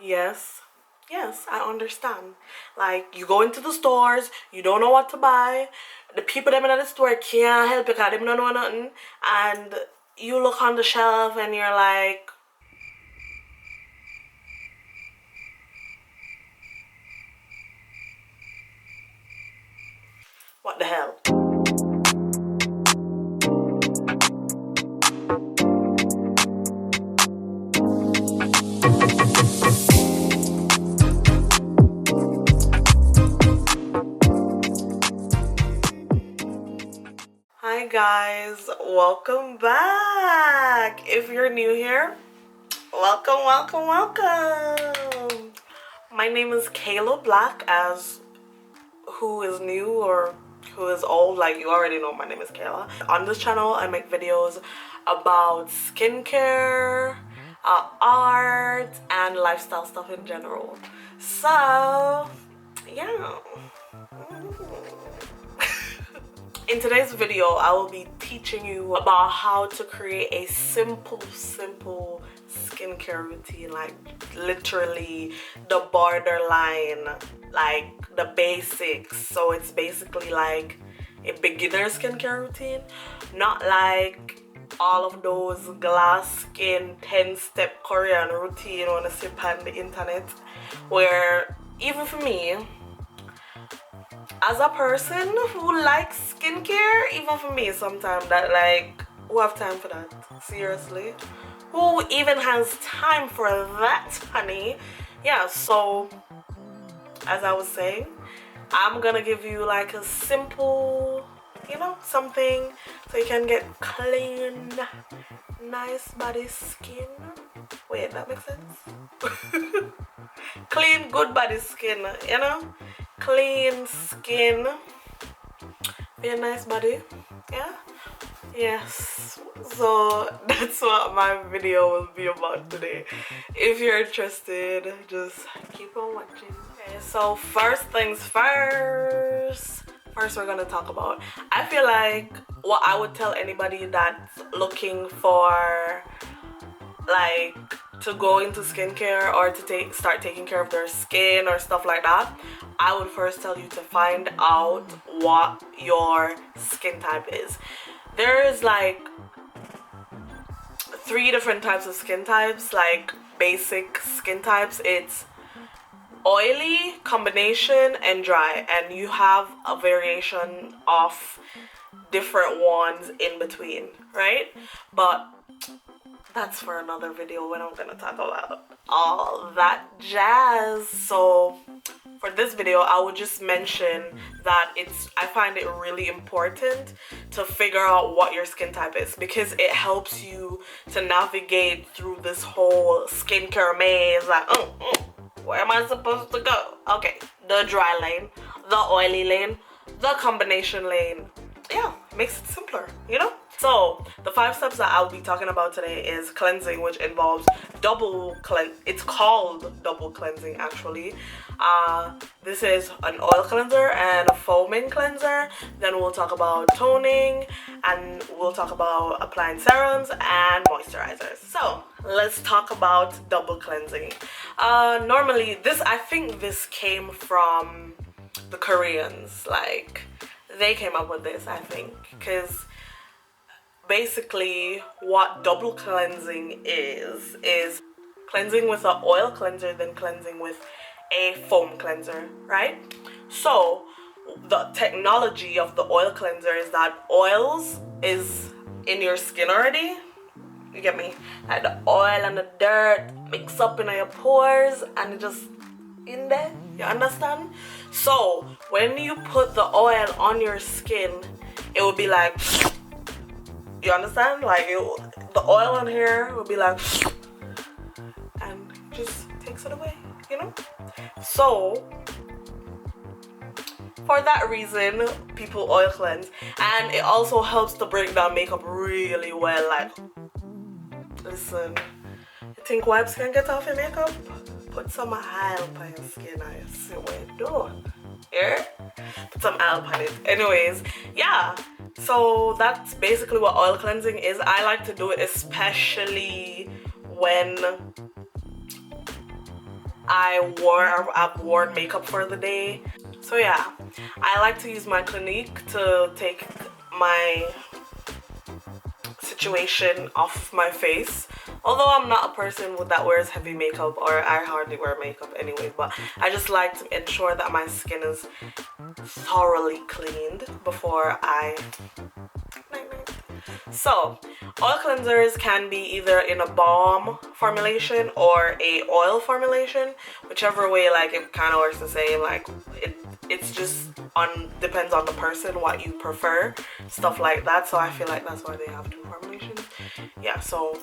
Yes, yes, I understand. Like, you go into the stores, you don't know what to buy. The people them in the store can't help you because they don't know nothing. And you look on the shelf and you're like, what the hell? Hi guys, welcome back. If you're new here, welcome, welcome, welcome. My name is Kayla Black. As who is new or who is old, like, you already know my name is Kayla. On this channel I make videos about skincare, art, and lifestyle stuff in general. So yeah. In today's video, I will be teaching you about how to create a simple skincare routine, like literally the borderline, like the basics. So it's basically like a beginner skincare routine, not like all of those glass skin 10-step Korean routine on a sip on the internet, where even for me, as a person who likes skincare, even for me sometimes, that like, who have time for that? Seriously, who even has time for that, honey? Yeah, so as I was saying, I'm gonna give you like a simple, something so you can get clean, nice body skin. Wait, that makes sense? Clean, good body skin, clean skin, be a nice body. Yeah, yes, so that's what my video will be about today. If you're interested, just keep on watching. Okay, so first things first, we're gonna talk about, I feel like what I would tell anybody that's looking for like to go into skincare or to start taking care of their skin or stuff like that. I would first tell you to find out what your skin type is. There is like 3 different types of skin types, like basic skin types. It's oily, combination, and dry, and you have a variation of different ones in between, right? But that's for another video when I'm gonna talk about all that jazz. So for this video, I would just mention that I find it really important to figure out what your skin type is, because it helps you to navigate through this whole skincare maze. Like, where am I supposed to go? Okay, the dry lane, the oily lane, the combination lane. Yeah, makes it simpler, So the 5 steps that I'll be talking about today is cleansing, which involves it's called double cleansing actually. This is an oil cleanser and a foaming cleanser. Then we'll talk about toning, and we'll talk about applying serums and moisturizers. So let's talk about double cleansing. Normally I think this came from the Koreans. Like, they came up with this, I think, because basically what double cleansing is cleansing with an oil cleanser, then cleansing with a foam cleanser, right? So the technology of the oil cleanser is that oils is in your skin already. You get me? Like the oil and the dirt mix up in your pores and it just in there. You understand? So when you put the oil on your skin, it will be like, you understand? Like the oil on here will be like, and just takes it away, So for that reason, people oil cleanse, and it also helps to break down makeup really well. Like, listen, you think wipes can get off your makeup? Put some oil on your skin and you see what you do. Here, put some oil on it. Anyways, yeah, so that's basically what oil cleansing is. I like to do it especially when I've worn makeup for the day. So yeah, I like to use my Clinique to take my situation off my face. Although I'm not a person that wears heavy makeup, or I hardly wear makeup anyway, but I just like to ensure that my skin is thoroughly cleaned before I... So, oil cleansers can be either in a balm formulation or a oil formulation, whichever way, like, it kind of works the same. Like, it's just depends on the person what you prefer, stuff like that. So I feel like that's why they have two formulations. Yeah, so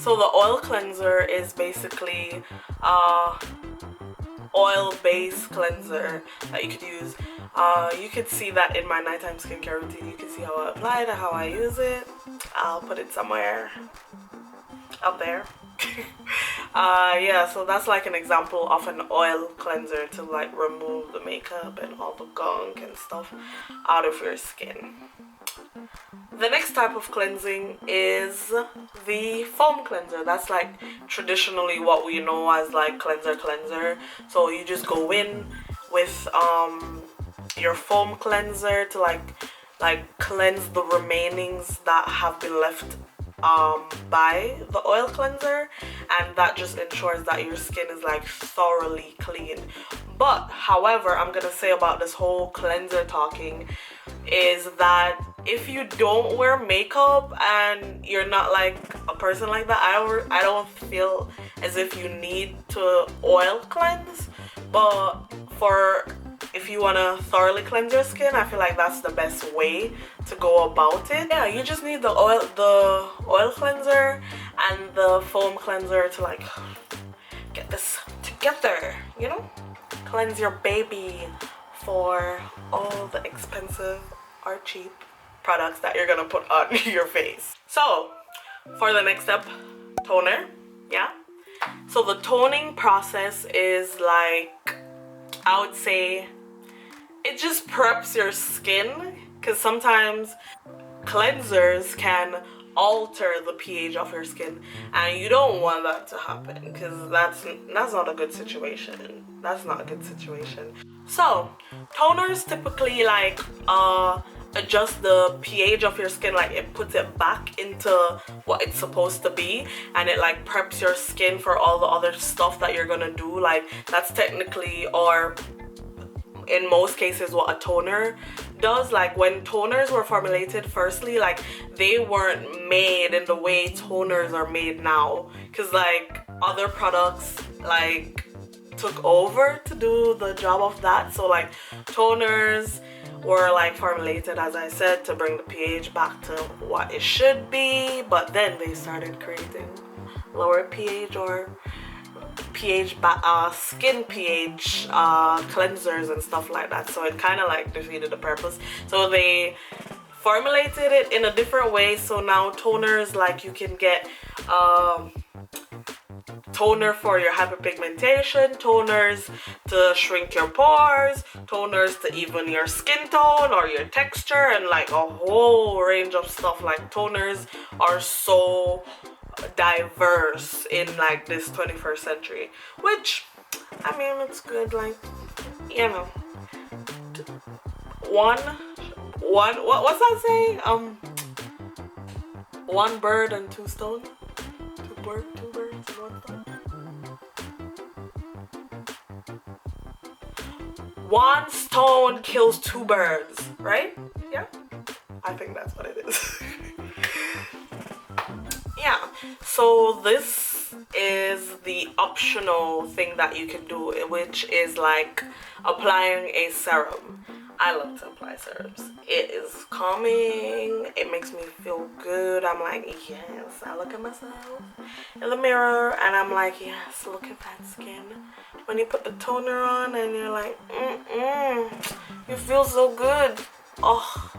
the oil cleanser is basically oil-based cleanser that you could use. You could see that in my nighttime skincare routine. You can see how I apply it and how I use it. I'll put it somewhere up there. Yeah, so that's like an example of an oil cleanser to like remove the makeup and all the gunk and stuff out of your skin. The next type of cleansing is the foam cleanser. That's like traditionally what we know as like cleanser. So you just go in with your foam cleanser to like cleanse the remainings that have been left by the oil cleanser, and that just ensures that your skin is like thoroughly clean. But however, I'm gonna say about this whole cleanser talking is that if you don't wear makeup and you're not like a person like that, I don't feel as if you need to oil cleanse. But if you want to thoroughly cleanse your skin, I feel like that's the best way to go about it. Yeah, you just need the oil cleanser and the foam cleanser to like get this together, you know? Cleanse your baby for all the expensive or cheap products that you're gonna put on your face. So for the next step, toner. Yeah, so the toning process is like, I would say it just preps your skin, because sometimes cleansers can alter the pH of your skin, and you don't want that to happen, because that's not a good situation. That's not a good situation. So toners typically like adjust the pH of your skin, like it puts it back into what it's supposed to be, and it like preps your skin for all the other stuff that you're gonna do. Like that's technically, or in most cases, what a toner does. Like when toners were formulated firstly, like they weren't made in the way toners are made now, because like other products like took over to do the job of that. So like toners were like formulated, as I said, to bring the pH back to what it should be, but then they started creating lower pH or skin pH cleansers and stuff like that. So it kind of like defeated the purpose. So they formulated it in a different way. So now toners, like you can get toner for your hyperpigmentation, toners to shrink your pores, toners to even your skin tone or your texture, and like a whole range of stuff. Like toners are so diverse in like this 21st century, which I mean, it's good. Like, you know, what's that saying? One bird and two stones. Two birds and one stone. One stone kills two birds, right? Yeah, I think that's what it is. Yeah, so this is the optional thing that you can do, which is like applying a serum. I love to apply serums. It is calming. It makes me feel good. I'm like, yes. I look at myself in the mirror and I'm like, yes, look at that skin. When you put the toner on and you're like, you feel so good. Oh,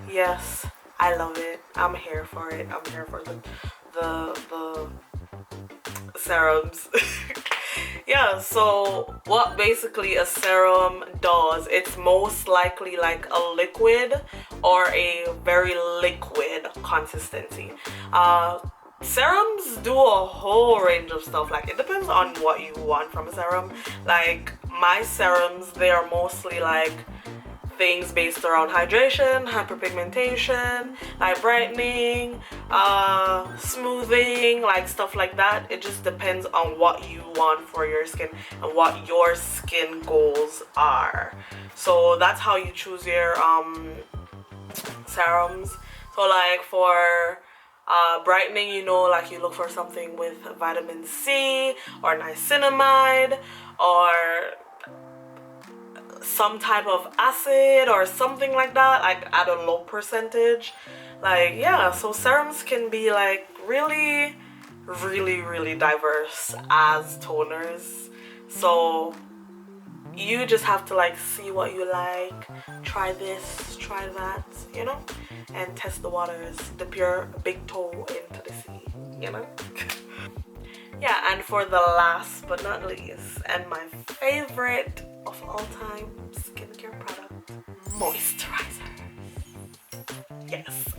yes. I love it. I'm here for it. I'm here for the serums. Yeah, so what basically a serum does, it's most likely like a liquid or a very liquid consistency. serums do a whole range of stuff. Like, it depends on what you want from a serum. Like, my serums, they are mostly like things based around hydration, hyperpigmentation, like brightening, smoothing, like stuff like that. It just depends on what you want for your skin and what your skin goals are. So that's how you choose your serums. So like for brightening, you know, like you look for something with vitamin C or niacinamide or some type of acid or something like that, like at a low percentage. Like, yeah, so serums can be like really diverse as toners. So you just have to like see what you like, try this, try that, you know, and test the waters, dip your big toe into the sea, you know. Yeah, and for the last but not least, and my favorite of all time skincare product, moisturizer. Yes,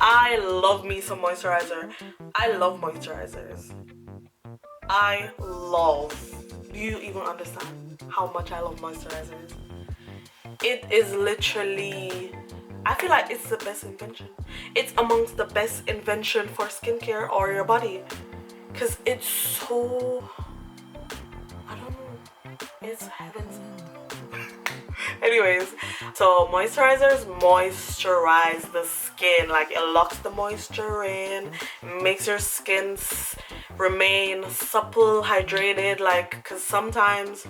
I love me some moisturizer. I love moisturizers. Do you even understand how much I love moisturizers? It is literally, I feel like it's the best invention. It's amongst the best invention for skincare or your body. Because it's so, I don't know, it's heaven sent. Anyways, so moisturizers moisturize the skin. Like, it locks the moisture in, makes your skin remain supple, hydrated. Like, because sometimes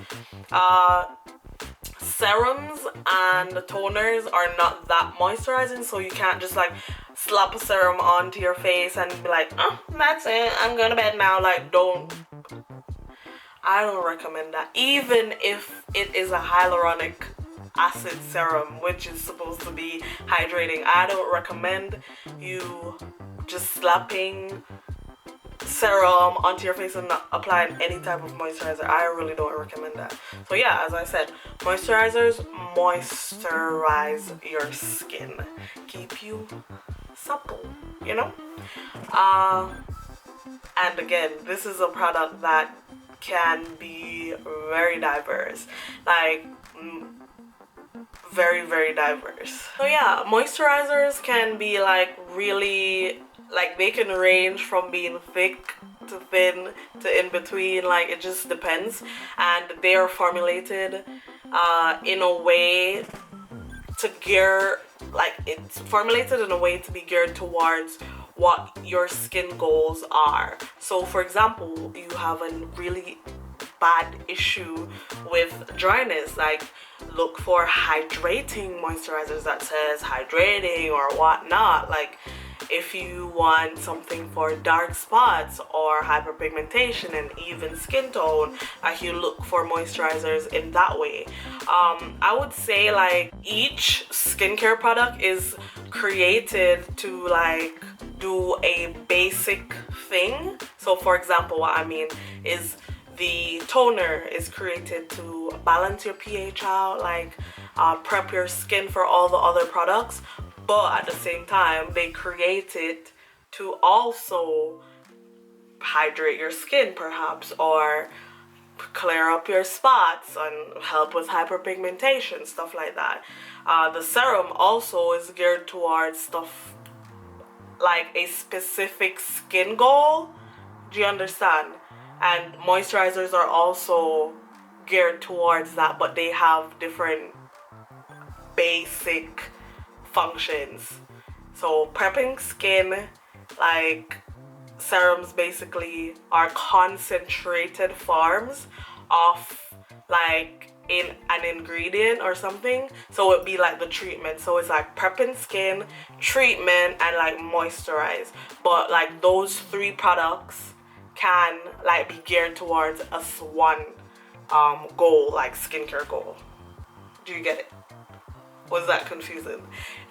serums and toners are not that moisturizing, so you can't just like slap a serum onto your face and be like, oh, that's it, I'm going to bed now. Like, I don't recommend that. Even if it is a hyaluronic acid serum, which is supposed to be hydrating, I don't recommend you just slapping serum onto your face and not applying any type of moisturizer. I really don't recommend that. So yeah, as I said, moisturizers moisturize your skin, keep you supple, you know. And again, this is a product that can be very diverse, like very diverse. So yeah, moisturizers can be like really, like, they can range from being thick to thin to in between. Like, it just depends, and they are formulated in a way to gear, like, it's formulated in a way to be geared towards what your skin goals are. So for example, you have a really bad issue with dryness, like, look for hydrating moisturizers that says hydrating or whatnot. Like, if you want something for dark spots or hyperpigmentation and even skin tone, like, you look for moisturizers in that way. I would say, like, each skincare product is created to like do a basic thing. So for example, what I mean is the toner is created to balance your pH out, like prep your skin for all the other products, but at the same time they create it to also hydrate your skin perhaps, or clear up your spots and help with hyperpigmentation, stuff like that. The serum also is geared towards stuff like a specific skin goal. Do you understand? And moisturizers are also geared towards that, but they have different basic functions. So prepping skin, like, serums basically are concentrated forms of like in an ingredient or something. So it'd be like the treatment. So it's like prepping skin, treatment, and like moisturize. But like those three products can like be geared towards a one goal, like skincare goal. Do you get it? Was that confusing?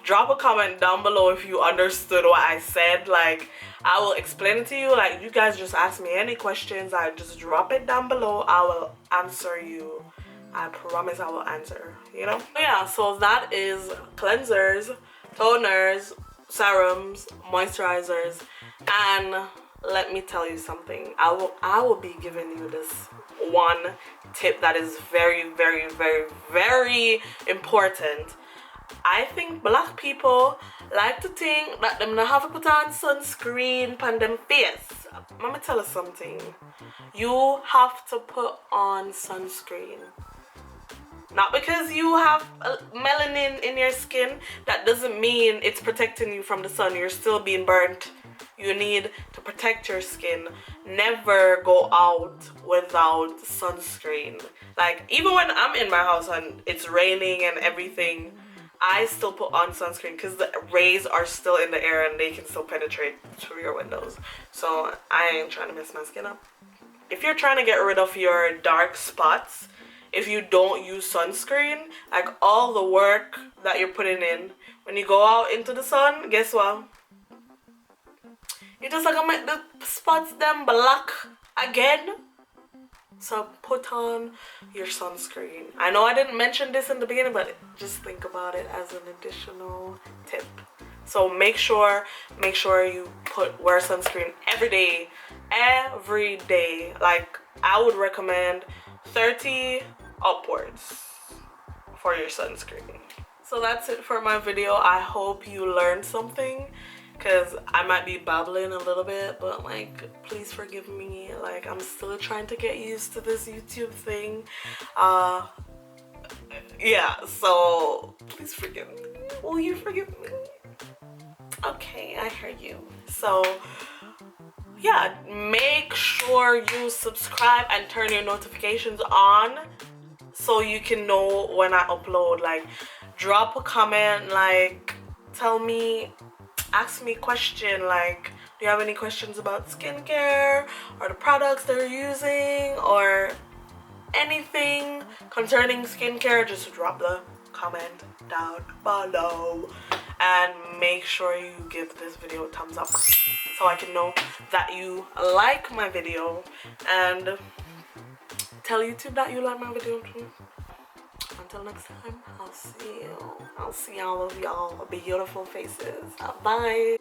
Drop a comment down below if you understood what I said. Like, I will explain it to you. Like, you guys just ask me any questions, I just drop it down below. I will answer you. I promise I will answer, you know? Yeah, so that is cleansers, toners, serums, moisturizers, and let me tell you something. I will be giving you this one tip that is very, very, very, very important. I think black people like to think that them not have to put on sunscreen on them face. Let me tell you something. You have to put on sunscreen. Not because you have melanin in your skin, that doesn't mean it's protecting you from the sun. You're still being burnt. You need to protect your skin. Never go out without sunscreen. Like, even when I'm in my house and it's raining and everything, I still put on sunscreen because the rays are still in the air and they can still penetrate through your windows. So I ain't trying to mess my skin up. If you're trying to get rid of your dark spots, if you don't use sunscreen, like all the work that you're putting in, when you go out into the sun, guess what? You just like make the spots them black again. So put on your sunscreen. I know I didn't mention this in the beginning, but just think about it as an additional tip. So make sure you wear sunscreen every day. Every day. Like, I would recommend 30 upwards for your sunscreen. So that's it for my video. I hope you learned something, because I might be babbling a little bit, but like, please forgive me. Like, I'm still trying to get used to this YouTube thing. Yeah, so please forgive me. Will you forgive me? Okay, I heard you. So yeah, make sure you subscribe and turn your notifications on so you can know when I upload. Like, drop a comment, like, tell me, ask me a question, like, do you have any questions about skincare or the products they're using or anything concerning skincare. Just drop the comment down below and make sure you give this video a thumbs up so I can know that you like my video, and tell YouTube that you like my video too. Until next time, I'll see all of y'all beautiful faces. Bye.